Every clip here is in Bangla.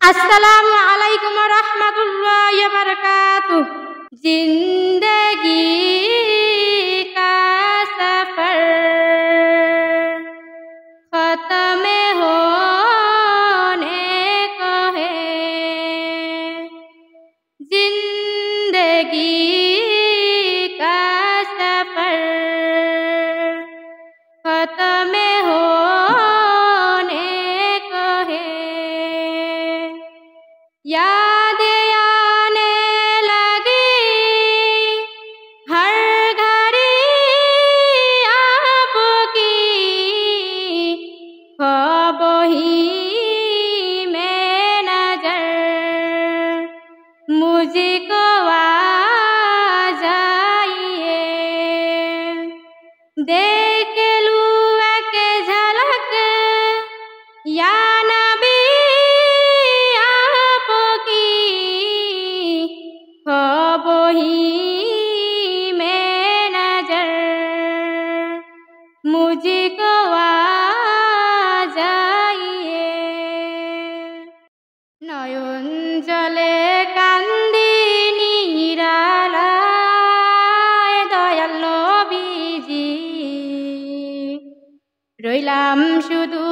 अस्सलामु अलैकुम रहमतुल्लाहि व बरकातुह। जिंदगी का सफर खत्म होने को है। जिंदगी का सफर खत्म होने को है। याद आने लगी हर घड़ी आपकी, ख्वाब ही में नजर मुझको आ जाइए। देख लूं एक झलक या नबी ख्वाब ही में नजर मुझको आ जाइए। नयन जले कांदी निरालाय दयाल नबीजी, রইলাম শুধু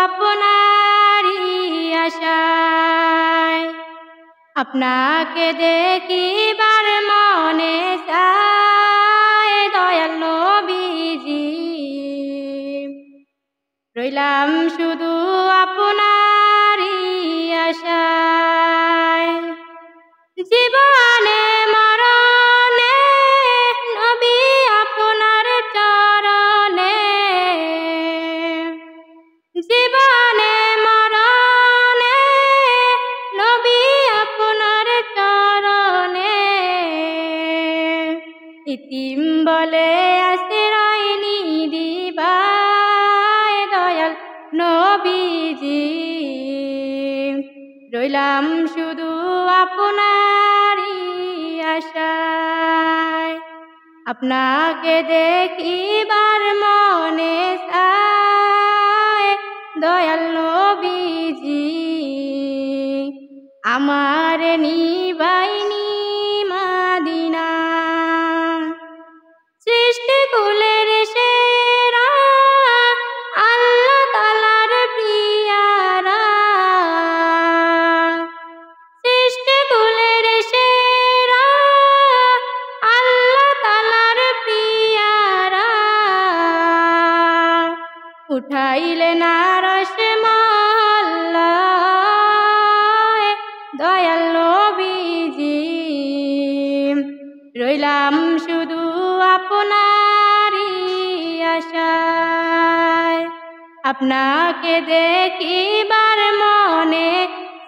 আপনারই আশায়। আপনাকে দেখিবার মনে চায় দয়াল নবীজি, রইলাম শুধু আপনারই আশায়। জীবনে মরণে নবী আপনার চরণে, জীবনে মরণে নবী আপনার চরণে, ইতিম বলে আশ্রয় নিদিবায় দয়াল নবীজি, রইলাম শুধু আপনারই আশায়। আপনাকে দেখিবার মনে চায় দয়াল নবীজি, আমার নিবাইনি মাদিনা। সৃষ্টি কুলের সেরা আল্লাহ তাআলার প্রিয়ারা, সৃষ্টি কুলের সেরা আল্লাহ তাআলার প্রিয়ারা, উঠাইলেন আরশ মহল্লায় দয়াল নবীজি, রইলাম শুধু আপনারই আশায়। আপনাকে দেখিবার মনে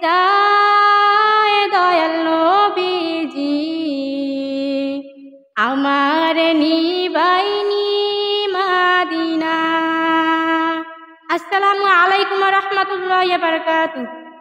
চায় দয়াল নবীজি, আমার নিবাইনি মাদিনা। আসসালামু আলাইকুম ওয়া রাহমাতুল্লাহি ওয়া বারাকাতুহু।